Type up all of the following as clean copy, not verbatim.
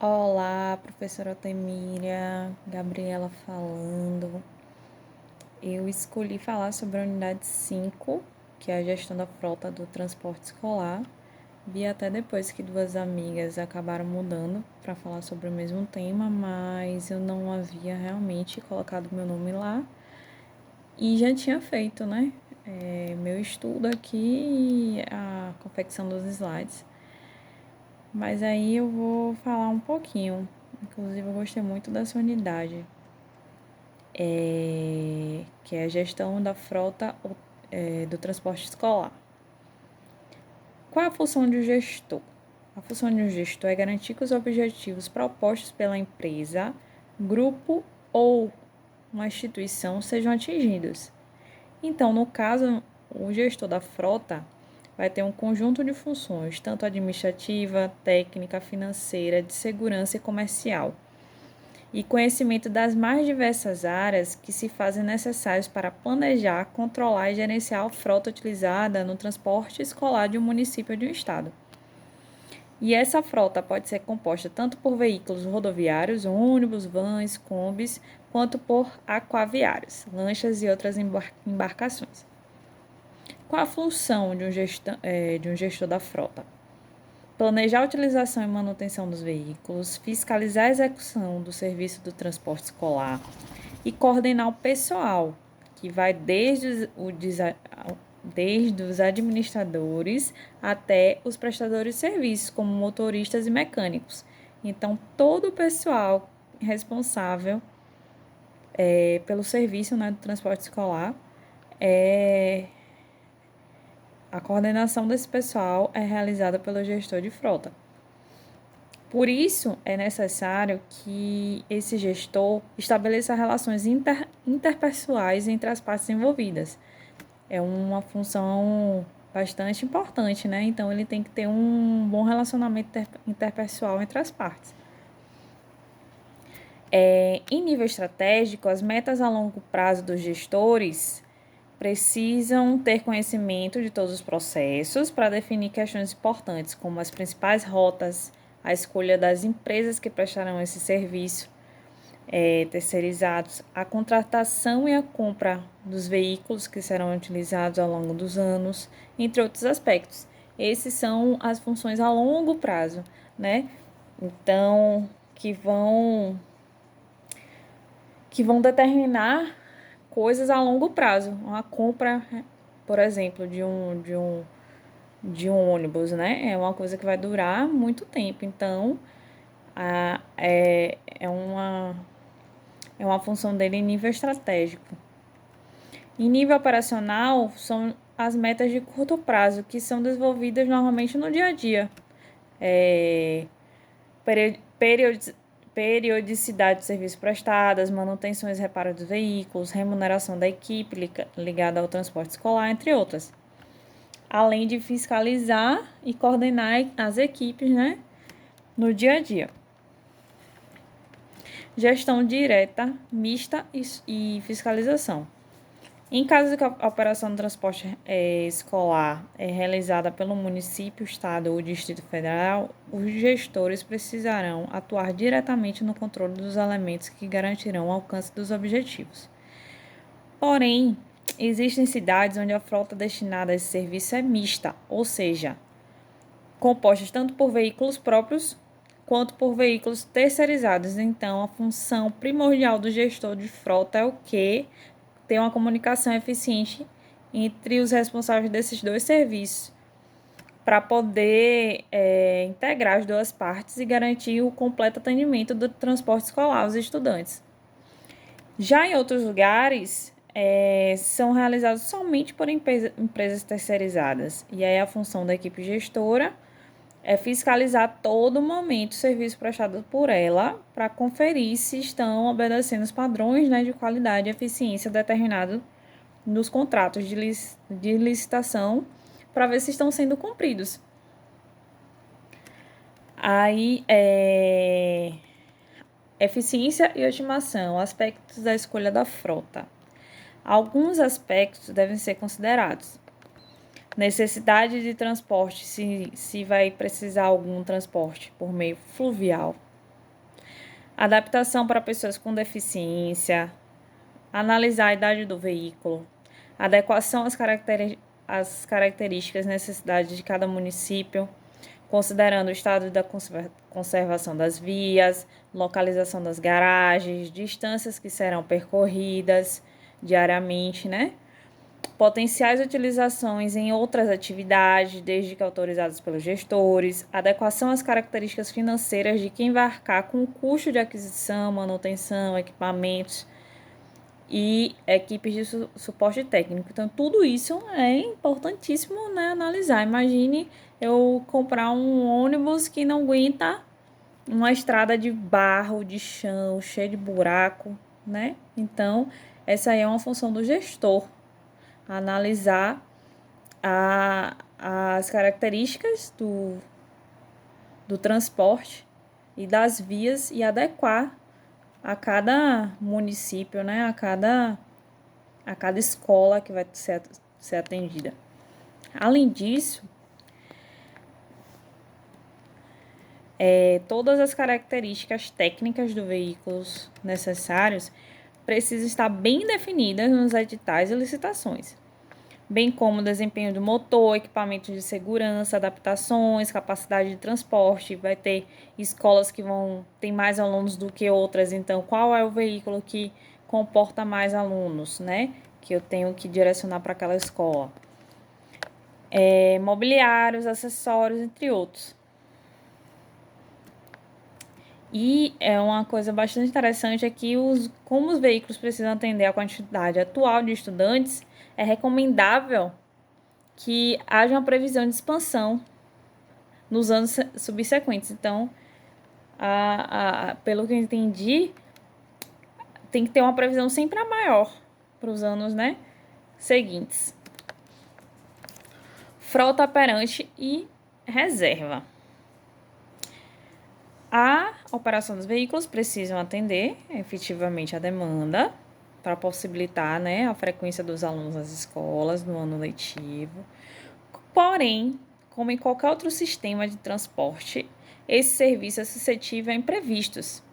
Olá, professora Otemíria, Gabriela falando. Eu escolhi falar sobre a unidade 5, que é a gestão da frota do transporte escolar. Vi até depois que duas amigas acabaram mudando para falar sobre o mesmo tema, mas eu não havia realmente colocado meu nome lá e já tinha feito, né? Meu estudo aqui, a confecção dos slides. Mas aí eu vou falar um pouquinho. Inclusive, eu gostei muito dessa unidade, que é a gestão da frota do transporte escolar. Qual é a função de um gestor? A função de um gestor é garantir que os objetivos propostos pela empresa, grupo ou uma instituição sejam atingidos. Então, no caso, o gestor da frota vai ter um conjunto de funções, tanto administrativa, técnica, financeira, de segurança e comercial, e conhecimento das mais diversas áreas que se fazem necessários para planejar, controlar e gerenciar a frota utilizada no transporte escolar de um município ou de um estado. E essa frota pode ser composta tanto por veículos rodoviários, ônibus, vans, combis, quanto por aquaviários, lanchas e outras embarcações. Qual a função de um gestor da frota? Planejar a utilização e manutenção dos veículos, fiscalizar a execução do serviço do transporte escolar e coordenar o pessoal, que vai desde os administradores até os prestadores de serviços, como motoristas e mecânicos. Então, todo o pessoal responsável pelo serviço, né, do transporte escolar, a coordenação desse pessoal é realizada pelo gestor de frota. Por isso, é necessário que esse gestor estabeleça relações interpessoais entre as partes envolvidas. É uma função bastante importante, né? Então, ele tem que ter um bom relacionamento interpessoal entre as partes. Em nível estratégico, as metas a longo prazo dos gestores precisam ter conhecimento de todos os processos para definir questões importantes, como as principais rotas, a escolha das empresas que prestarão esse serviço terceirizados, a contratação e a compra dos veículos que serão utilizados ao longo dos anos, entre outros aspectos. Esses são as funções a longo prazo, né? Então, que vão determinar coisas a longo prazo. Uma compra, por exemplo, de um ônibus, né? É uma coisa que vai durar muito tempo. Então, é uma função dele em nível estratégico. Em nível operacional, são as metas de curto prazo, que são desenvolvidas normalmente no dia a dia. Periodicidade de serviços prestados, manutenções e reparo dos veículos, remuneração da equipe ligada ao transporte escolar, entre outras. Além de fiscalizar e coordenar as equipes, né, no dia a dia. Gestão direta, mista e fiscalização. Em caso de que a operação de transporte escolar é realizada pelo município, estado ou Distrito Federal, os gestores precisarão atuar diretamente no controle dos elementos que garantirão o alcance dos objetivos. Porém, existem cidades onde a frota destinada a esse serviço é mista, ou seja, compostas tanto por veículos próprios quanto por veículos terceirizados. Então, a função primordial do gestor de frota é o quê? Ter uma comunicação eficiente entre os responsáveis desses dois serviços, para poder integrar as duas partes e garantir o completo atendimento do transporte escolar aos estudantes. Já em outros lugares, são realizados somente por empresas terceirizadas, e aí a função da equipe gestora é fiscalizar a todo momento o serviço prestado por ela para conferir se estão obedecendo os padrões, né, de qualidade e eficiência determinados nos contratos de licitação, para ver se estão sendo cumpridos. Aí, eficiência e otimização, aspectos da escolha da frota. Alguns aspectos devem ser considerados. Necessidade de transporte, se vai precisar algum transporte por meio fluvial. adaptação para pessoas com deficiência, analisar a idade do veículo, adequação às características e necessidades de cada município, considerando o estado da conservação das vias, localização das garagens, distâncias que serão percorridas diariamente, né? Potenciais utilizações em outras atividades, desde que autorizadas pelos gestores, adequação às características financeiras de quem vai arcar com o custo de aquisição, manutenção, equipamentos e equipes de suporte técnico. Então, tudo isso é importantíssimo, né, analisar. Imagine eu comprar um ônibus que não aguenta uma estrada de barro, de chão, cheio de buraco, né? Então, essa aí é uma função do gestor, analisar as características do transporte e das vias e adequar a cada município, né? A cada escola que vai ser atendida. Além disso, todas as características técnicas do veículo necessários precisam estar bem definidas nos editais e licitações, bem como o desempenho do motor, equipamentos de segurança, adaptações, capacidade de transporte. Vai ter escolas que vão ter mais alunos do que outras, então qual é o veículo que comporta mais alunos, né? Que eu tenho que direcionar para aquela escola. Mobiliários, acessórios, entre outros. E é uma coisa bastante interessante é que como os veículos precisam atender a quantidade atual de estudantes, é recomendável que haja uma previsão de expansão nos anos subsequentes. Então, pelo que eu entendi, tem que ter uma previsão sempre a maior para os anos, né, seguintes. Frota operante e reserva. A operação dos veículos precisam atender efetivamente a demanda para possibilitar, né, a frequência dos alunos nas escolas no ano letivo. Porém, como em qualquer outro sistema de transporte, esse serviço é suscetível a imprevistos,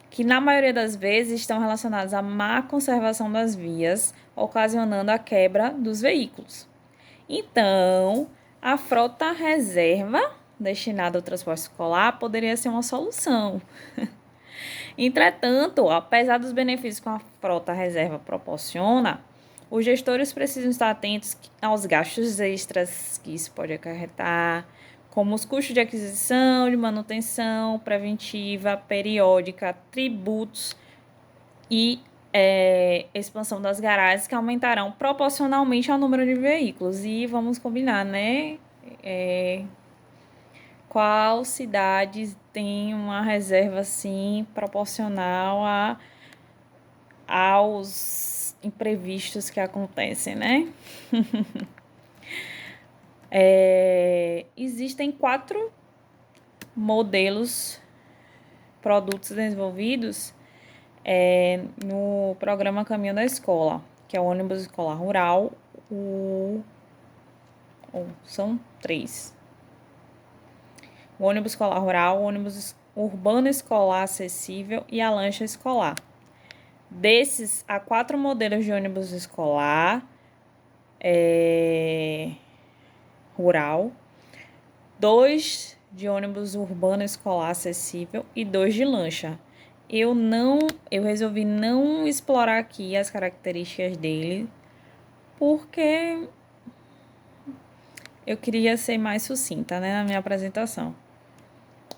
que na maioria das vezes estão relacionados à má conservação das vias, ocasionando a quebra dos veículos. Então, a frota reserva destinada ao transporte escolar poderia ser uma solução. Entretanto, apesar dos benefícios que a frota reserva proporciona, os gestores precisam estar atentos aos gastos extras que isso pode acarretar, como os custos de aquisição, de manutenção preventiva, periódica, tributos e expansão das garagens, que aumentarão proporcionalmente ao número de veículos. E vamos combinar, né? Qual cidade tem uma reserva assim proporcional aos imprevistos que acontecem, né? Existem 4 modelos, produtos desenvolvidos no programa Caminho da Escola, que é o ônibus escolar rural, são 3. O ônibus escolar rural, o ônibus urbano escolar acessível e a lancha escolar. Desses, há 4 modelos de ônibus escolar rural, 2 de ônibus urbano escolar acessível e 2 de lancha. Eu resolvi não explorar aqui as características dele, porque eu queria ser mais sucinta, né, na minha apresentação.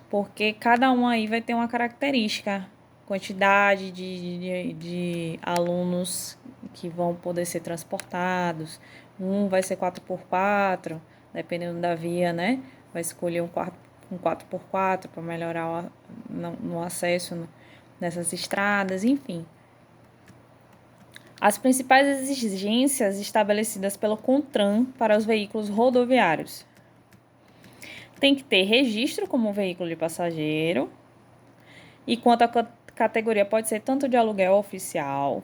Porque cada um aí vai ter uma característica, quantidade de alunos que vão poder ser transportados. Um vai ser 4x4, dependendo da via, né? Vai escolher um 4x4 para melhorar no acesso nessas estradas, enfim. As principais exigências estabelecidas pelo CONTRAN para os veículos rodoviários. Tem que ter registro como veículo de passageiro, e quanto à categoria pode ser tanto de aluguel oficial,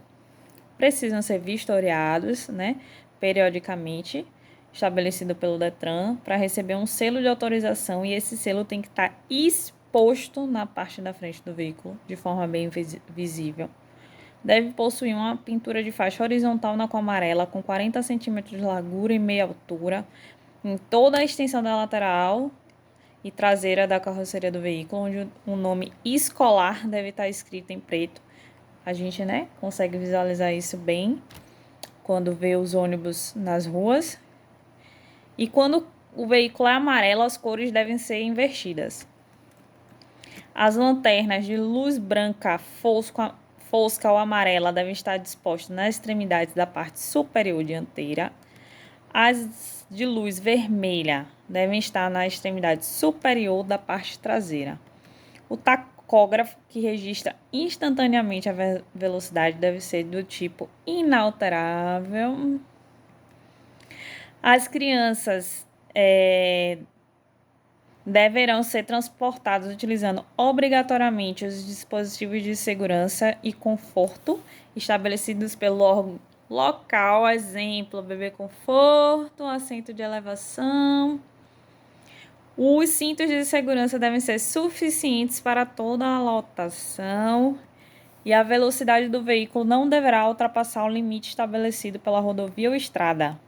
precisam ser vistoriados, né, periodicamente, estabelecido pelo DETRAN, para receber um selo de autorização, e esse selo tem que estar posto na parte da frente do veículo, de forma bem visível. Deve possuir uma pintura de faixa horizontal na cor amarela, com 40 centímetros de largura e meia altura, em toda a extensão da lateral e traseira da carroceria do veículo, onde o nome escolar deve estar escrito em preto. A gente, consegue visualizar isso bem quando vê os ônibus nas ruas. E quando o veículo é amarelo, as cores devem ser invertidas. As lanternas de luz branca fosca ou amarela devem estar dispostas nas extremidades da parte superior dianteira. As de luz vermelha devem estar na extremidade superior da parte traseira. O tacógrafo, que registra instantaneamente a velocidade, deve ser do tipo inalterável. As crianças deverão ser transportados utilizando obrigatoriamente os dispositivos de segurança e conforto estabelecidos pelo órgão local, exemplo, bebê conforto, assento de elevação. Os cintos de segurança devem ser suficientes para toda a lotação e a velocidade do veículo não deverá ultrapassar o limite estabelecido pela rodovia ou estrada.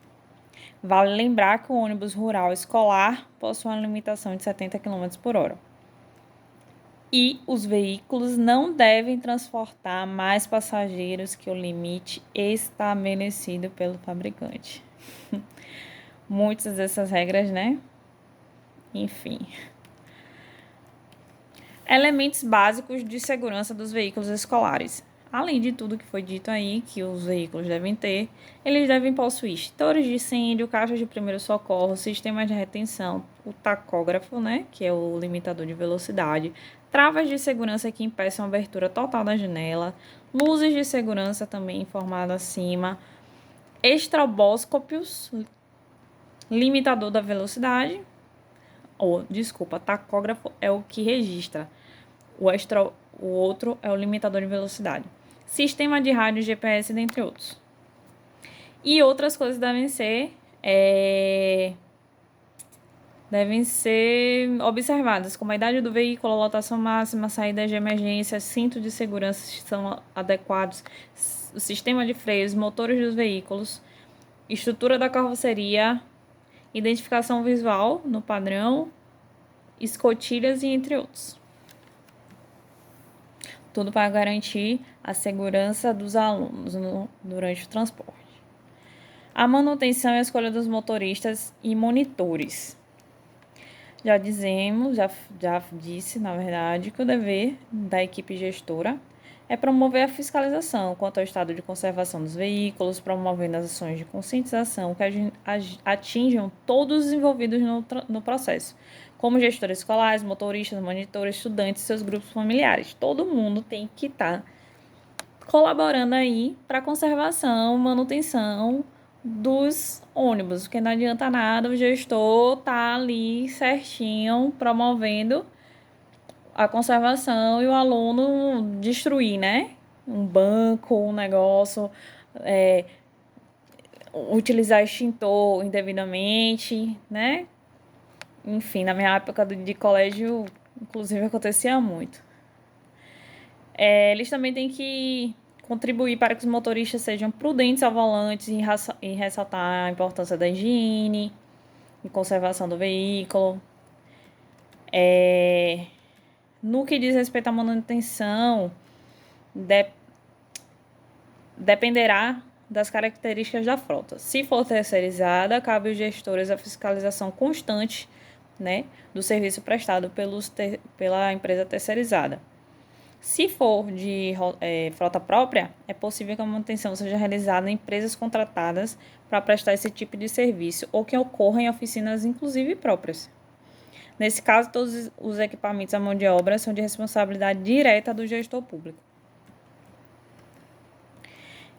Vale lembrar que o ônibus rural escolar possui uma limitação de 70 km por hora. E os veículos não devem transportar mais passageiros que o limite estabelecido pelo fabricante. Muitas dessas regras, Enfim. Elementos básicos de segurança dos veículos escolares. Além de tudo que foi dito aí, que os veículos devem ter, eles devem possuir extintores de incêndio, caixas de primeiro socorro, sistema de retenção, o tacógrafo, que é o limitador de velocidade, travas de segurança que impeçam a abertura total da janela, luzes de segurança também informado acima, estroboscópios, limitador da velocidade, tacógrafo é o que registra, o outro é o limitador de velocidade. Sistema de rádio GPS, dentre outros. E outras coisas devem ser observadas, como a idade do veículo, a lotação máxima, saída de emergência, cinto de segurança são adequados, o sistema de freios, motores dos veículos, estrutura da carroceria, identificação visual no padrão, escotilhas e entre outros. Tudo para garantir a segurança dos alunos durante o transporte. A manutenção e a escolha dos motoristas e monitores. Já disse, na verdade, que o dever da equipe gestora é promover a fiscalização quanto ao estado de conservação dos veículos, promovendo as ações de conscientização que atinjam todos os envolvidos no processo, como gestores escolares, motoristas, monitores, estudantes e seus grupos familiares. Todo mundo tem que estar colaborando aí para a conservação, manutenção dos ônibus, porque não adianta nada o gestor tá ali certinho promovendo a conservação e o aluno destruir, um banco, um negócio, utilizar extintor indevidamente, Enfim, na minha época de colégio, inclusive, acontecia muito. Eles também têm que contribuir para que os motoristas sejam prudentes ao volante e ressaltar a importância da higiene e conservação do veículo. No que diz respeito à manutenção, dependerá das características da frota. Se for terceirizada, cabe aos gestores a fiscalização constante, do serviço prestado pela empresa terceirizada. Se for de frota própria, é possível que a manutenção seja realizada em empresas contratadas para prestar esse tipo de serviço ou que ocorra em oficinas, inclusive, próprias. Nesse caso, todos os equipamentos à mão de obra são de responsabilidade direta do gestor público.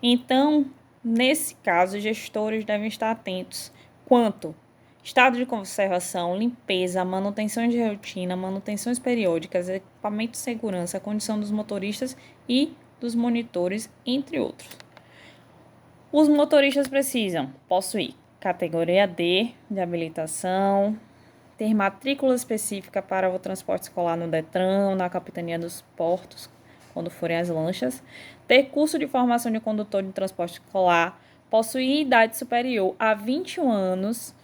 Então, nesse caso, os gestores devem estar atentos quanto estado de conservação, limpeza, manutenção de rotina, manutenções periódicas, equipamento de segurança, a condição dos motoristas e dos monitores, entre outros. Os motoristas precisam possuir categoria D de habilitação, ter matrícula específica para o transporte escolar no Detran, na Capitania dos Portos, quando forem as lanchas, ter curso de formação de condutor de transporte escolar, possuir idade superior a 21 anos,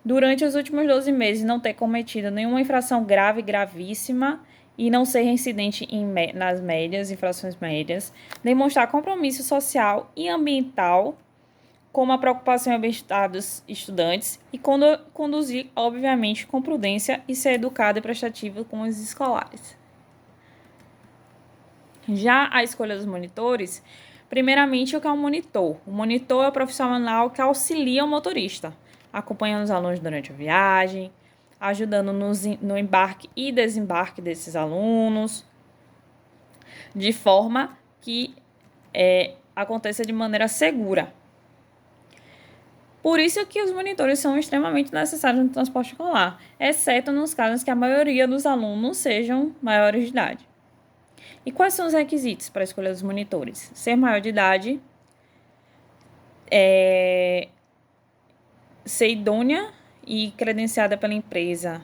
durante os últimos 12 meses não ter cometido nenhuma infração grave, gravíssima, e não ser reincidente nas médias, infrações médias, demonstrar compromisso social e ambiental, como a preocupação em bem-estar dos estudantes, e conduzir, obviamente, com prudência e ser educado e prestativo com os escolares. Já a escolha dos monitores, primeiramente, o que é um monitor? O monitor é o profissional que auxilia o motorista, acompanhando os alunos durante a viagem, ajudando no embarque e desembarque desses alunos, de forma que aconteça de maneira segura. Por isso que os monitores são extremamente necessários no transporte escolar, exceto nos casos que a maioria dos alunos sejam maiores de idade. E quais são os requisitos para a escolha dos monitores? Ser maior de idade, ser idônea e credenciada pela empresa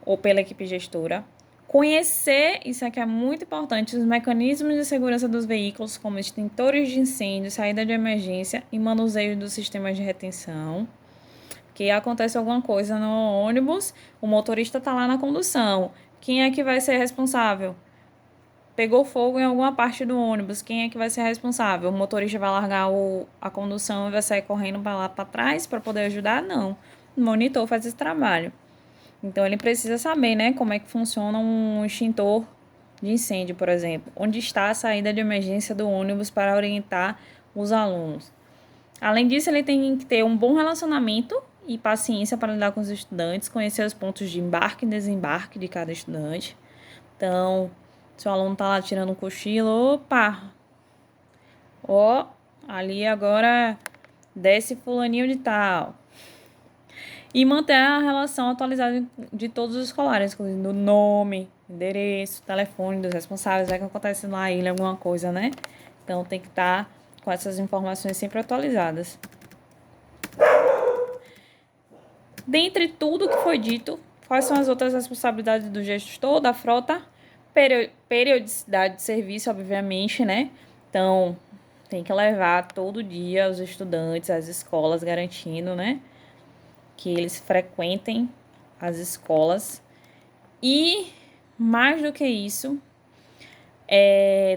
ou pela equipe gestora, conhecer, isso aqui é muito importante, os mecanismos de segurança dos veículos, como extintores de incêndio, saída de emergência e manuseio dos sistemas de retenção. Que acontece alguma coisa no ônibus, o motorista está lá na condução. Quem é que vai ser responsável? Pegou fogo em alguma parte do ônibus, quem é que vai ser responsável? O motorista vai largar a condução e vai sair correndo para lá para trás para poder ajudar? Não. O monitor faz esse trabalho. Então, ele precisa saber, né, como é que funciona um extintor de incêndio, por exemplo. Onde está a saída de emergência do ônibus para orientar os alunos. Além disso, ele tem que ter um bom relacionamento e paciência para lidar com os estudantes, conhecer os pontos de embarque e desembarque de cada estudante. Então, se o aluno está lá tirando um cochilo, opa, ali agora desce fulaninho de tal. E manter a relação atualizada de todos os escolares, incluindo o nome, endereço, telefone dos responsáveis, vai que acontece na ilha alguma coisa, né? Então tem que estar com essas informações sempre atualizadas. Dentre tudo que foi dito, quais são as outras responsabilidades do gestor da frota? Periodicidade de serviço, obviamente, né? Então, tem que levar todo dia os estudantes às escolas, garantindo, né, que eles frequentem as escolas. E, mais do que isso,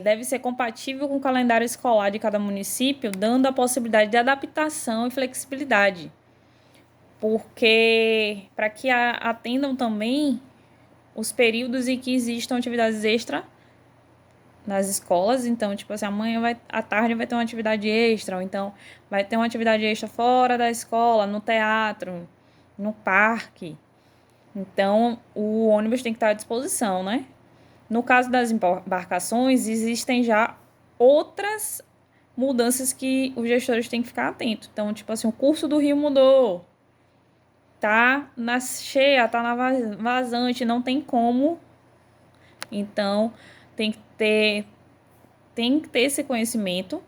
deve ser compatível com o calendário escolar de cada município, dando a possibilidade de adaptação e flexibilidade. Porque, para que atendam também os períodos em que existam atividades extra nas escolas. Então, tipo assim, amanhã à tarde vai ter uma atividade extra, ou então vai ter uma atividade extra fora da escola, no teatro, no parque. Então, o ônibus tem que estar à disposição, né? No caso das embarcações, existem já outras mudanças que os gestores têm que ficar atentos. Então, tipo assim, o curso do rio mudou, tá na cheia, tá na vazante, não tem como. Então, tem que ter esse conhecimento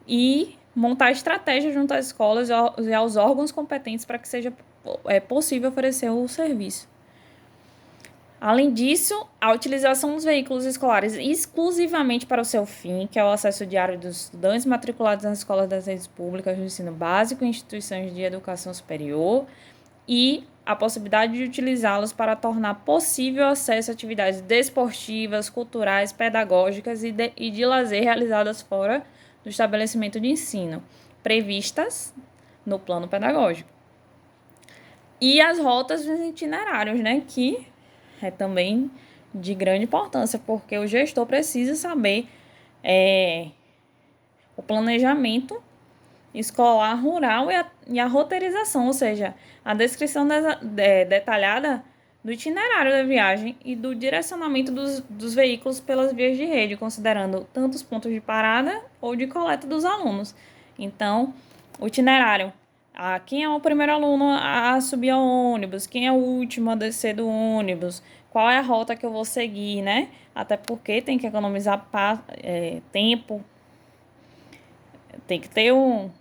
e montar estratégias junto às escolas e aos órgãos competentes para que seja possível oferecer o serviço. Além disso, a utilização dos veículos escolares exclusivamente para o seu fim, que é o acesso diário dos estudantes matriculados nas escolas das redes públicas de ensino básico e instituições de educação superior, e a possibilidade de utilizá-los para tornar possível acesso a atividades desportivas, culturais, pedagógicas e de lazer realizadas fora do estabelecimento de ensino, previstas no plano pedagógico. E as rotas dos itinerários, né, que é também de grande importância, porque o gestor precisa saber o planejamento escolar rural e a roteirização, ou seja, a descrição detalhada do itinerário da viagem e do direcionamento dos veículos pelas vias de rede, considerando tanto os pontos de parada ou de coleta dos alunos. Então, o itinerário. Quem é o primeiro aluno a subir ao ônibus? Quem é o último a descer do ônibus? Qual é a rota que eu vou seguir, né? Até porque tem que economizar tempo. Tem que ter um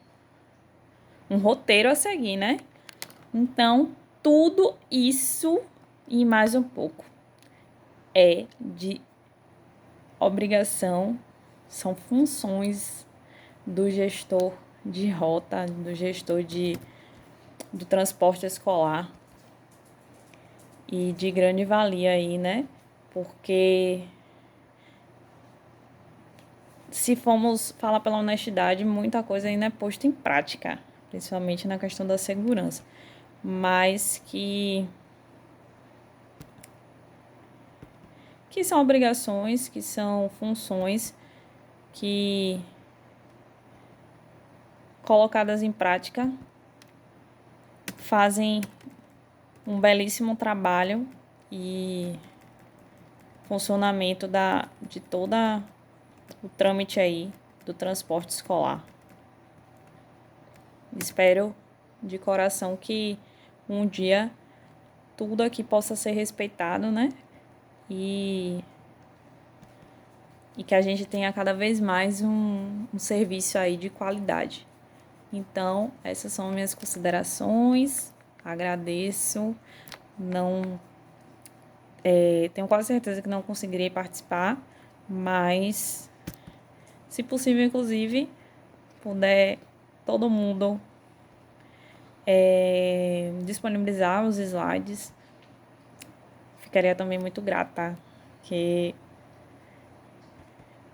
roteiro a seguir, né? Então, Tudo isso e mais um pouco é de obrigação, são funções do gestor de rota, do gestor do transporte escolar e de grande valia aí, né? Porque se formos falar pela honestidade, muita coisa ainda é posta em prática, principalmente na questão da segurança, mas que são obrigações, que são funções que colocadas em prática fazem um belíssimo trabalho e funcionamento de toda o trâmite aí do transporte escolar. Espero de coração que um dia tudo aqui possa ser respeitado, né? E que a gente tenha cada vez mais um serviço aí de qualidade. Então, essas são minhas considerações. Agradeço. Não tenho quase certeza que não conseguirei participar, mas se possível, inclusive, puder todo mundo disponibilizar os slides, ficaria também muito grata, porque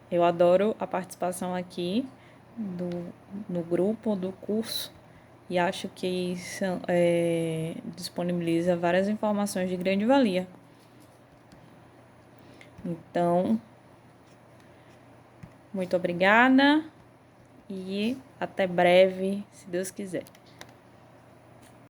eu adoro a participação aqui no grupo, do curso, e acho que disponibiliza várias informações de grande valia. Então, muito obrigada e até breve, se Deus quiser.